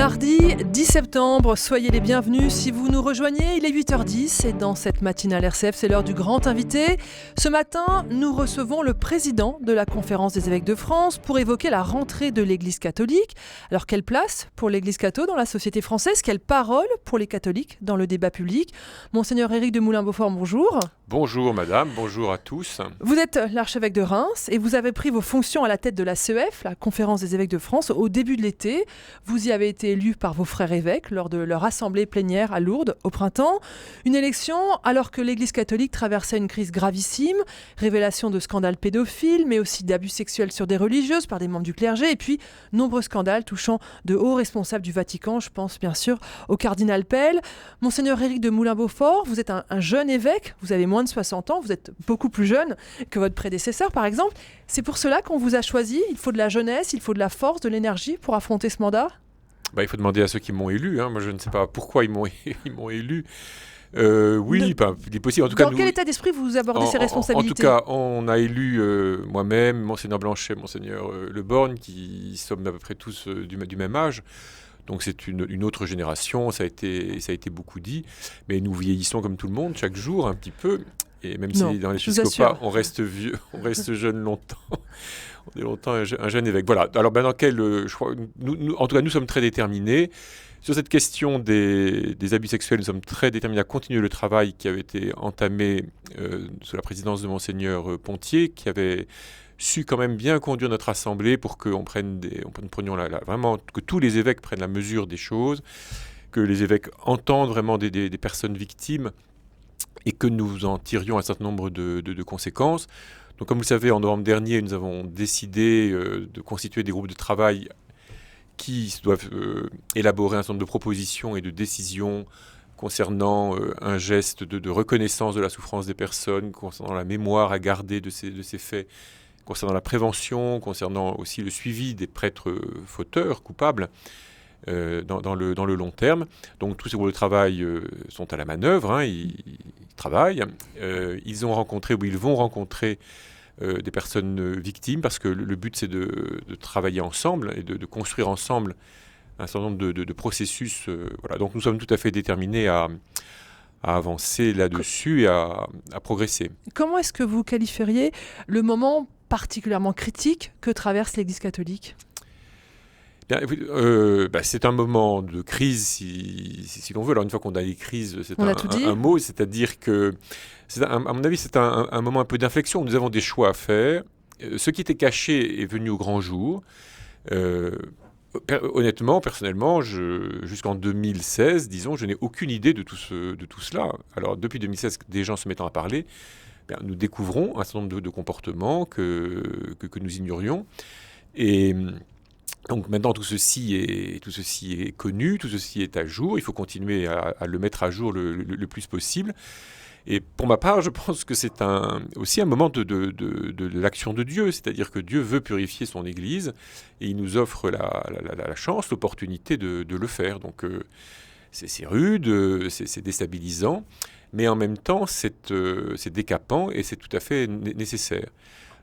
Mardi 10 septembre, soyez les bienvenus si vous nous rejoignez, il est 8h10 et dans cette matinale RCF, c'est l'heure du grand invité. Ce matin, nous recevons le président de la Conférence des évêques de France pour évoquer la rentrée de l'Église catholique. Alors quelle place pour l'Église catho dans la société française? Quelle parole pour les catholiques dans le débat public? Monseigneur Éric de Moulin-Beaufort, bonjour. Bonjour madame, bonjour à tous. Vous êtes l'archevêque de Reims et vous avez pris vos fonctions à la tête de la CEF, la Conférence des évêques de France, au début de l'été. Vous y avez été élu par vos frères évêques lors de leur assemblée plénière à Lourdes au printemps. Une élection alors que l'Église catholique traversait une crise gravissime, révélation de scandales pédophiles, mais aussi d'abus sexuels sur des religieuses par des membres du clergé, et puis nombreux scandales touchant de hauts responsables du Vatican. Je pense bien sûr au cardinal Pell. Monseigneur Éric de Moulin-Beaufort, vous êtes un jeune évêque, vous avez moins de 60 ans, vous êtes beaucoup plus jeune que votre prédécesseur par exemple. C'est pour cela qu'on vous a choisi. Il faut de la jeunesse, il faut de la force, de l'énergie pour affronter ce mandat. Il faut demander à ceux qui m'ont élu. Moi, je ne sais pas pourquoi ils m'ont élu. Il est possible. En tout cas, quel état d'esprit vous abordez ces responsabilités? En tout cas, on a élu moi-même, Monseigneur Blanchet, Monseigneur Le Borgne, qui sommes à peu près tous du même âge. Donc c'est une autre génération, ça a été beaucoup dit. Mais nous vieillissons comme tout le monde, chaque jour, un petit peu. Et même si dans l'épiscopat, on reste vieux, on reste jeune longtemps. On est longtemps un jeune évêque. Voilà. Alors, en tout cas, nous sommes très déterminés. Sur cette question des abus sexuels, nous sommes très déterminés à continuer le travail qui avait été entamé sous la présidence de Monseigneur Pontier, qui avait su quand même bien conduire notre assemblée pour qu'on vraiment que tous les évêques prennent la mesure des choses, que les évêques entendent vraiment des personnes victimes et que nous en tirions un certain nombre de conséquences. Donc, comme vous le savez, en novembre dernier, nous avons décidé de constituer des groupes de travail qui doivent élaborer un certain nombre de propositions et de décisions concernant un geste de reconnaissance de la souffrance des personnes, concernant la mémoire à garder de ces faits, concernant la prévention, concernant aussi le suivi des prêtres fauteurs, coupables, dans le long terme. Donc tous ces groupes de travail sont à la manœuvre, ils travaillent. Ils vont rencontrer des personnes victimes, parce que le but c'est de travailler ensemble et de construire ensemble un certain nombre de processus. Voilà. Donc nous sommes tout à fait déterminés à avancer là-dessus et à progresser. Comment est-ce que vous qualifieriez le moment particulièrement critique que traverse l'Église catholique ? C'est un moment de crise, si l'on veut. Alors, une fois qu'on a les crises, c'est un mot, c'est-à-dire que, à mon avis, c'est un moment un peu d'inflexion. Nous avons des choix à faire. Ce qui était caché est venu au grand jour. Honnêtement, personnellement, jusqu'en 2016, disons, je n'ai aucune idée de tout cela. Alors, depuis 2016, des gens se mettant à parler, nous découvrons un certain nombre de comportements que nous ignorions. Et donc maintenant, tout ceci est connu, tout ceci est à jour. Il faut continuer à le mettre à jour le plus possible. Et pour ma part, je pense que c'est aussi un moment de l'action de Dieu. C'est-à-dire que Dieu veut purifier son Église et il nous offre la chance, l'opportunité de le faire. Donc c'est rude, c'est déstabilisant, mais en même temps, c'est décapant et c'est tout à fait nécessaire.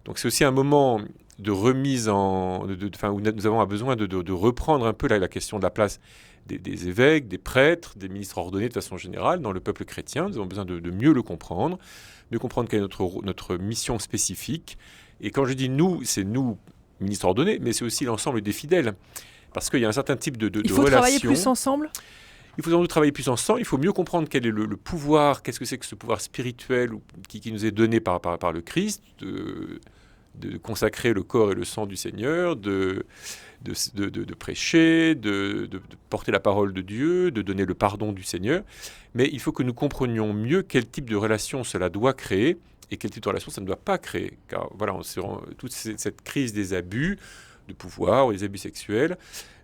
Donc c'est aussi un moment de remise où nous avons besoin de reprendre un peu la question de la place des évêques, des prêtres, des ministres ordonnés de façon générale dans le peuple chrétien. Nous avons besoin de mieux le comprendre, de comprendre quelle est notre mission spécifique. Et quand je dis nous, c'est nous, ministres ordonnés, mais c'est aussi l'ensemble des fidèles. Parce qu'il y a un certain type de relation. Il faut travailler plus ensemble ? Il faut sans doute travailler plus ensemble, il faut mieux comprendre quel est le pouvoir, qu'est-ce que c'est que ce pouvoir spirituel qui nous est donné par le Christ, de consacrer le corps et le sang du Seigneur, de prêcher, de porter la parole de Dieu, de donner le pardon du Seigneur. Mais il faut que nous comprenions mieux quel type de relation cela doit créer et quel type de relation ça ne doit pas créer. Car voilà, toute cette crise des abus de pouvoir ou des abus sexuels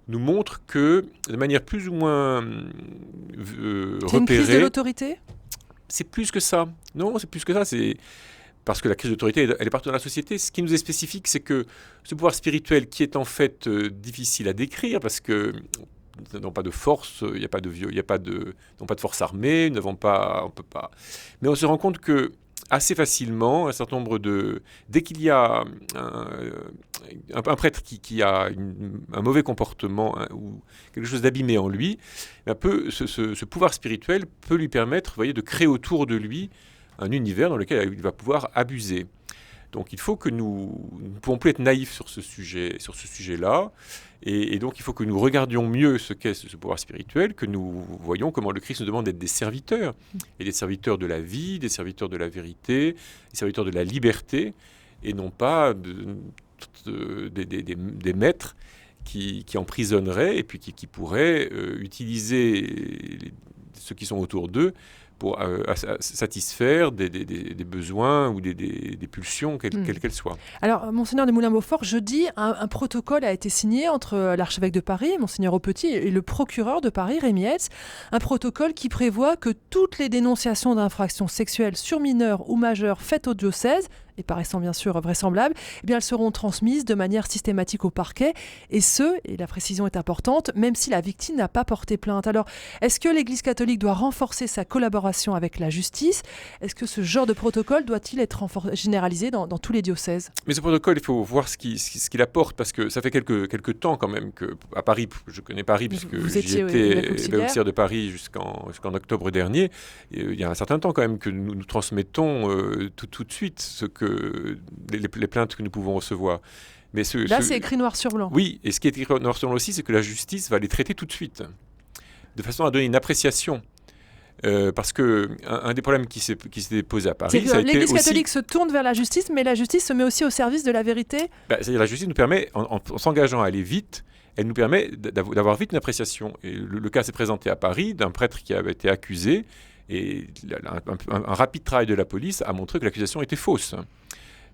nous montre que, de manière plus ou moins repérée... C'est une crise de l'autorité ? C'est plus que ça. Non, c'est plus que ça. C'est parce que la crise d'autorité, elle est partout dans la société. Ce qui nous est spécifique, c'est que ce pouvoir spirituel, qui est en fait difficile à décrire, parce que nous n'avons pas de force, il n'y a pas de force armée, on peut pas. Mais on se rend compte que assez facilement, un certain nombre dès qu'il y a un prêtre qui a un mauvais comportement ou quelque chose d'abîmé en lui, ce pouvoir spirituel peut lui permettre, vous voyez, de créer autour de lui un univers dans lequel il va pouvoir abuser. Donc il faut que nous ne pouvons plus être naïfs sur ce sujet-là, et donc il faut que nous regardions mieux ce qu'est ce pouvoir spirituel, que nous voyons comment le Christ nous demande d'être des serviteurs, et des serviteurs de la vie, des serviteurs de la vérité, des serviteurs de la liberté, et non pas des maîtres qui emprisonneraient et puis qui pourraient utiliser ceux qui sont autour d'eux pour satisfaire des besoins ou des pulsions, quelles qu'elles soient. Alors, Monseigneur de Moulin-Beaufort, jeudi, un protocole a été signé entre l'archevêque de Paris, Monseigneur Aupetit, et le procureur de Paris, Rémy Hetz. Un protocole qui prévoit que toutes les dénonciations d'infractions sexuelles sur mineurs ou majeurs faites au diocèse, et paraissant bien sûr vraisemblables, eh bien, elles seront transmises de manière systématique au parquet, et la précision est importante, même si la victime n'a pas porté plainte. Alors, est-ce que l'Église catholique doit renforcer sa collaboration avec la justice ? Est-ce que ce genre de protocole doit-il être généralisé dans tous les diocèses ? Mais ce protocole, il faut voir ce qu'il apporte, parce que ça fait quelques temps quand même qu'à Paris, je connais Paris puisque j'y étais évêque auxiliaire de Paris jusqu'en octobre dernier, et il y a un certain temps quand même que nous transmettons tout de suite les plaintes que nous pouvons recevoir. Mais là, c'est écrit noir sur blanc. Oui, et ce qui est écrit noir sur blanc aussi, c'est que la justice va les traiter tout de suite, de façon à donner une appréciation. Parce qu'un des problèmes qui s'est posé à Paris, ça a été l'Église catholique se tourne vers la justice, mais la justice se met aussi au service de la vérité. C'est-à-dire la justice nous permet, en s'engageant à aller vite, elle nous permet d'avoir vite une appréciation. Et le cas s'est présenté à Paris d'un prêtre qui avait été accusé, et un rapide travail de la police a montré que l'accusation était fausse,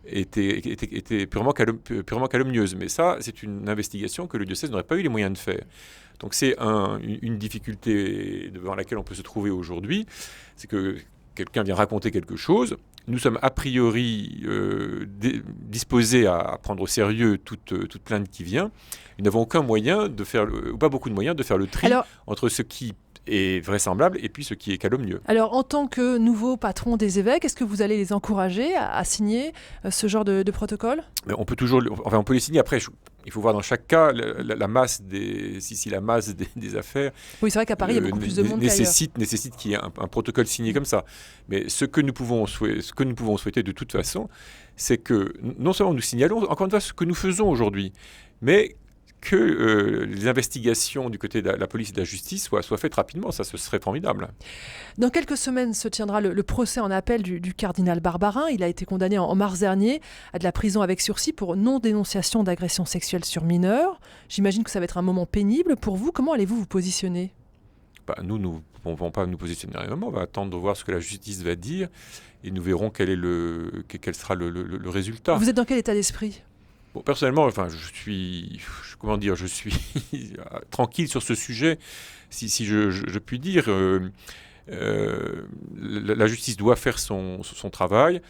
était purement calomnieuse. Mais ça, c'est une investigation que le diocèse n'aurait pas eu les moyens de faire. Donc c'est une difficulté devant laquelle on peut se trouver aujourd'hui, c'est que quelqu'un vient raconter quelque chose, nous sommes a priori disposés à prendre au sérieux toute plainte qui vient, nous n'avons aucun moyen de faire, ou pas beaucoup de moyens de faire le tri entre ce qui est vraisemblable et puis ce qui est calomnieux. Alors, en tant que nouveau patron des évêques, est-ce que vous allez les encourager à signer ce genre de protocole ? Mais on peut les signer. Après, il faut voir dans chaque cas la masse la masse des affaires. Oui, c'est vrai qu'à Paris, il y a beaucoup plus de monde nécessite qu'il y ait un protocole signé comme ça. Mais ce que nous pouvons souhaiter de toute façon, c'est que non seulement nous signalons, encore une fois, ce que nous faisons aujourd'hui, mais que les investigations du côté de la police et de la justice soient faites rapidement. Ça, ce serait formidable. Dans quelques semaines se tiendra le procès en appel du cardinal Barbarin. Il a été condamné en mars dernier à de la prison avec sursis pour non-dénonciation d'agression sexuelle sur mineurs. J'imagine que ça va être un moment pénible pour vous. Comment allez-vous vous positionner ? Nous ne pouvons pas nous positionner à un moment. On va attendre de voir ce que la justice va dire et nous verrons quel sera le résultat. Vous êtes dans quel état d'esprit ? Bon, personnellement, je suis tranquille sur ce sujet, si je puis dire. La justice doit faire son travail.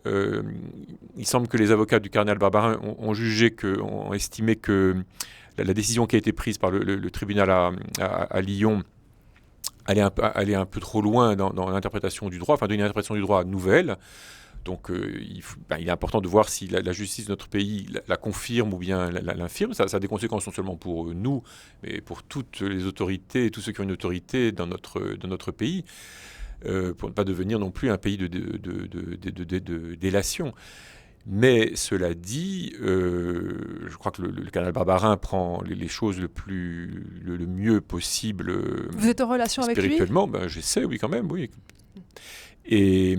Il semble que les avocats du cardinal Barbarin ont estimé que la décision qui a été prise par le tribunal à Lyon allait un peu trop loin dans l'interprétation du droit, enfin d'une interprétation du droit nouvelle. Donc il est important de voir si la justice de notre pays la confirme ou bien l'infirme. Ça a des conséquences non seulement pour nous, mais pour toutes les autorités et tous ceux qui ont une autorité dans notre pays, pour ne pas devenir non plus un pays de délation. Mais cela dit, je crois que le cardinal Barbarin prend les choses le mieux possible. Vous êtes en relation avec lui ? Spirituellement, j'essaie, oui, quand même, oui. Et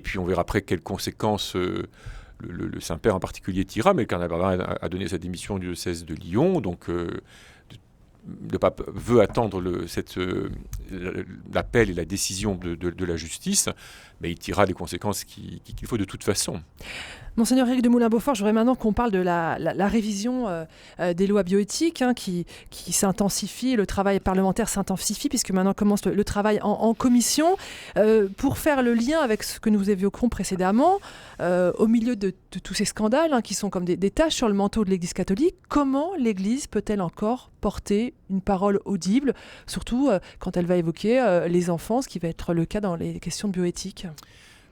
puis on verra après quelles conséquences le Saint-Père en particulier tirera, mais le cardinal Barbarin a donné sa démission du diocèse de Lyon, donc le pape veut attendre l'appel et la décision de la justice, mais il tirera les conséquences qu'il faut de toute façon. Monseigneur Éric de Moulin-Beaufort, je voudrais maintenant qu'on parle de la révision des lois bioéthiques qui s'intensifie, le travail parlementaire s'intensifie puisque maintenant commence le travail en commission. Pour faire le lien avec ce que nous évoquons précédemment, au milieu de tous ces scandales qui sont comme des taches sur le manteau de l'Église catholique, comment l'Église peut-elle encore porter une parole audible, surtout quand elle va évoquer les enfants, ce qui va être le cas dans les questions de bioéthique ?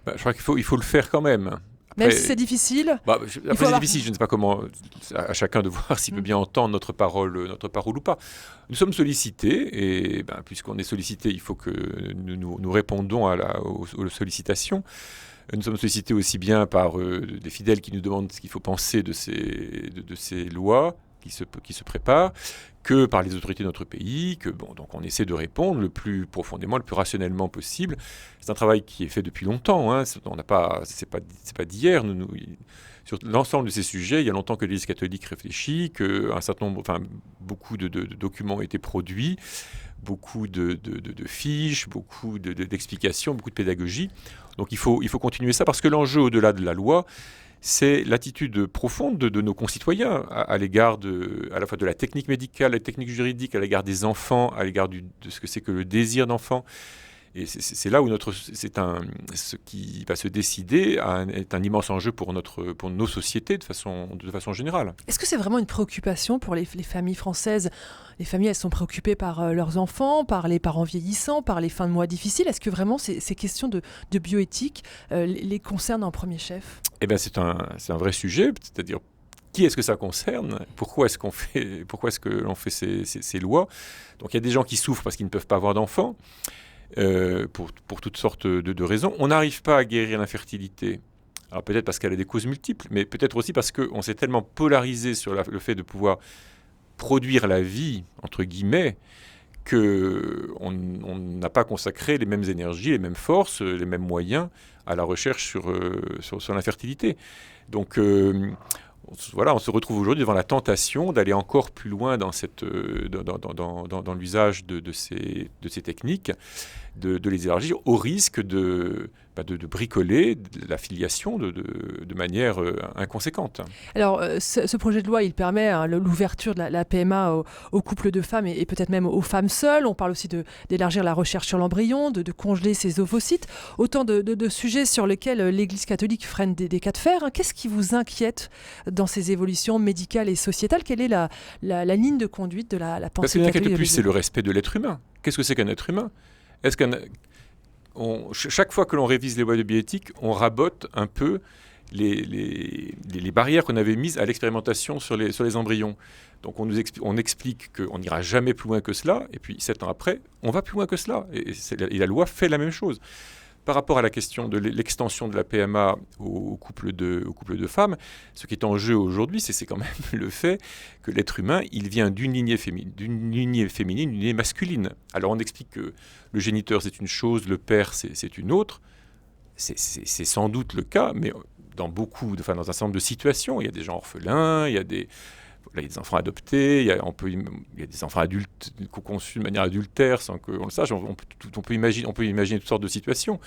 Je crois qu'il faut le faire quand même. Même si c'est difficile. Après, c'est difficile. Je ne sais pas comment. À chacun de voir s'il peut bien entendre notre parole ou pas. Nous sommes sollicités et puisqu'on est sollicité, il faut que nous répondons aux sollicitations. Nous sommes sollicités aussi bien par des fidèles qui nous demandent ce qu'il faut penser de ces lois qui se préparent, que par les autorités de notre pays, donc on essaie de répondre le plus profondément, le plus rationnellement possible. C'est un travail qui est fait depuis longtemps, hein. C'est pas d'hier. Sur l'ensemble de ces sujets, il y a longtemps que l'Église catholique réfléchit, beaucoup de documents ont été produits, beaucoup de fiches, beaucoup d'explications, beaucoup de pédagogie. Donc il faut continuer ça, parce que l'enjeu au-delà de la loi, c'est l'attitude profonde de nos concitoyens à l'égard à la fois de la technique médicale, la technique juridique, à l'égard des enfants, à l'égard de ce que c'est que le désir d'enfant. Et c'est là où ce qui va se décider est un immense enjeu pour nos sociétés de façon générale. Est-ce que c'est vraiment une préoccupation pour les familles françaises ? Les familles, elles sont préoccupées par leurs enfants, par les parents vieillissants, par les fins de mois difficiles. Est-ce que vraiment ces questions de bioéthique les concernent en premier chef ? Eh bien, c'est un vrai sujet, c'est-à-dire qui est-ce que ça concerne ? Pourquoi est-ce que l'on fait ces lois ? Donc il y a des gens qui souffrent parce qu'ils ne peuvent pas avoir d'enfants. Pour toutes sortes de raisons. On n'arrive pas à guérir l'infertilité. Alors peut-être parce qu'elle a des causes multiples, mais peut-être aussi parce qu'on s'est tellement polarisé sur le fait de pouvoir produire la vie, entre guillemets, qu'on n'a pas consacré les mêmes énergies, les mêmes forces, les mêmes moyens à la recherche sur l'infertilité. Donc on se retrouve aujourd'hui devant la tentation d'aller encore plus loin dans l'usage de ces techniques, de les élargir au risque de bricoler la filiation de manière inconséquente. Alors, ce projet de loi, il permet l'ouverture de la PMA aux couples de femmes et peut-être même aux femmes seules. On parle aussi d'élargir la recherche sur l'embryon, de congeler ses ovocytes. Autant de sujets sur lesquels l'Église catholique freine des cas de fer. Qu'est-ce qui vous inquiète dans ces évolutions médicales et sociétales ? Quelle est la ligne de conduite de la pensée catholique ? Ce qui m'inquiète le plus, c'est le respect de l'être humain. Qu'est-ce que c'est qu'un être humain ? Chaque fois que l'on révise les lois de bioéthique, on rabote un peu les barrières qu'on avait mises à l'expérimentation sur les embryons. Donc on explique qu'on n'ira jamais plus loin que cela, et puis 7 ans après, on va plus loin que cela. Et la loi fait la même chose. Par rapport à la question de l'extension de la PMA aux couples de femmes, ce qui est en jeu aujourd'hui, c'est quand même le fait que l'être humain, il vient d'une lignée féminine, d'une lignée masculine. Alors on explique que le géniteur c'est une chose, le père c'est une autre. C'est sans doute le cas, mais dans un certain nombre de situations, il y a des gens orphelins, il y a des enfants adoptés, il y a des enfants adultes conçus de manière adultère sans qu'on le sache. On peut imaginer toutes sortes de situations.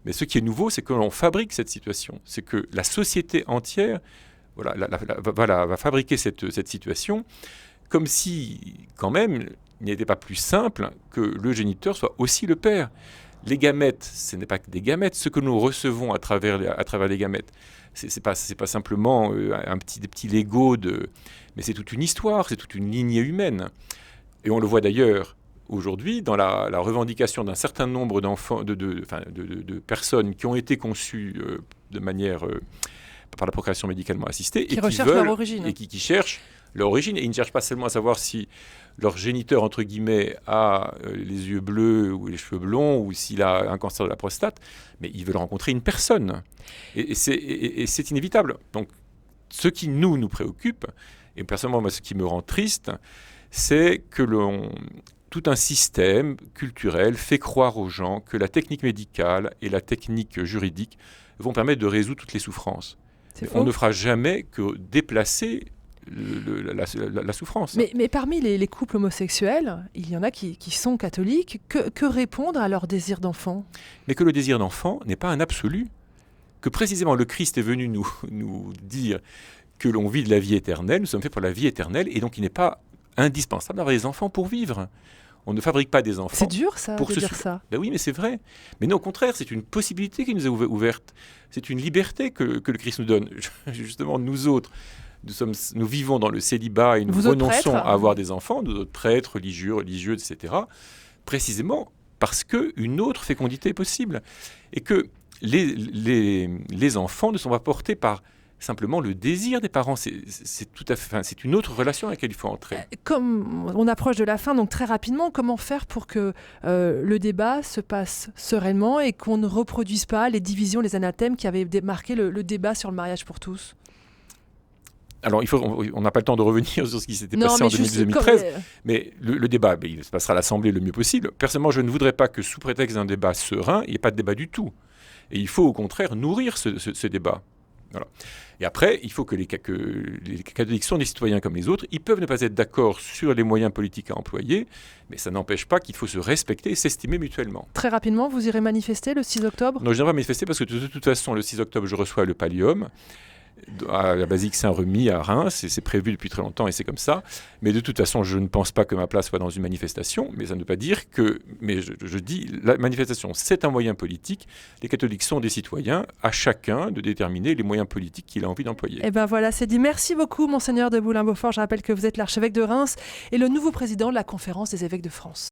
Mais ce qui est nouveau, c'est que l'on fabrique cette situation. C'est que la société entière va fabriquer cette situation comme si, quand même, il n'était pas plus simple que le géniteur soit aussi le père. Les gamètes, ce n'est pas que des gamètes. Ce que nous recevons à travers les gamètes, c'est pas simplement des petits Legos mais c'est toute une histoire, c'est toute une lignée humaine. Et on le voit d'ailleurs aujourd'hui dans la revendication d'un certain nombre d'enfants, de personnes qui ont été conçues de manière par la procréation médicalement assistée qui recherchent leur origine. Et qui cherchent leur origine. Et ils ne cherchent pas seulement à savoir si leur géniteur, entre guillemets, a les yeux bleus ou les cheveux blonds ou s'il a un cancer de la prostate, mais ils veulent rencontrer une personne. Et c'est inévitable. Donc, ce qui nous préoccupe, et personnellement, moi, ce qui me rend triste, c'est que tout un système culturel fait croire aux gens que la technique médicale et la technique juridique vont permettre de résoudre toutes les souffrances. On ne fera jamais que déplacer la souffrance. Mais parmi les couples homosexuels, il y en a qui sont catholiques. Que répondre à leur désir d'enfant ? Mais que le désir d'enfant n'est pas un absolu. Que précisément le Christ est venu nous dire que l'on vit de la vie éternelle, nous sommes faits pour la vie éternelle, et donc il n'est pas indispensable d'avoir des enfants pour vivre. On ne fabrique pas des enfants. C'est dur ça, de dire ça. Ben oui, mais c'est vrai. Mais non, au contraire, c'est une possibilité qui nous est ouverte. C'est une liberté que le Christ nous donne. Justement, nous autres, nous vivons dans le célibat et nous renonçons à avoir des enfants, nous autres prêtres, religieux, etc., précisément parce qu'une autre fécondité est possible. Et que les enfants ne sont pas portés par simplement le désir des parents. C'est une autre relation à laquelle il faut entrer. Comme on approche de la fin, donc très rapidement, comment faire pour que le débat se passe sereinement et qu'on ne reproduise pas les divisions, les anathèmes qui avaient marqué le débat sur le mariage pour tous? Alors, on n'a pas le temps de revenir sur ce qui s'était passé en 2012-2013, mais le débat, il se passera à l'Assemblée le mieux possible. Personnellement, je ne voudrais pas que sous prétexte d'un débat serein, il n'y ait pas de débat du tout. Et il faut au contraire nourrir ce débat. Voilà. Et après, il faut que les catholiques sont des citoyens comme les autres. Ils peuvent ne pas être d'accord sur les moyens politiques à employer, mais ça n'empêche pas qu'il faut se respecter et s'estimer mutuellement. Très rapidement, vous irez manifester le 6 octobre? Non, je n'irai pas manifester parce que de toute façon, le 6 octobre, je reçois le pallium à la basilique Saint-Remi à Reims, c'est prévu depuis très longtemps et c'est comme ça. Mais de toute façon, je ne pense pas que ma place soit dans une manifestation, mais ça ne veut pas dire que... Mais je dis, la manifestation, c'est un moyen politique. Les catholiques sont des citoyens, à chacun de déterminer les moyens politiques qu'il a envie d'employer. Et bien voilà, c'est dit. Merci beaucoup, Monseigneur de Boulin-Beaufort. Je rappelle que vous êtes l'archevêque de Reims et le nouveau président de la Conférence des évêques de France.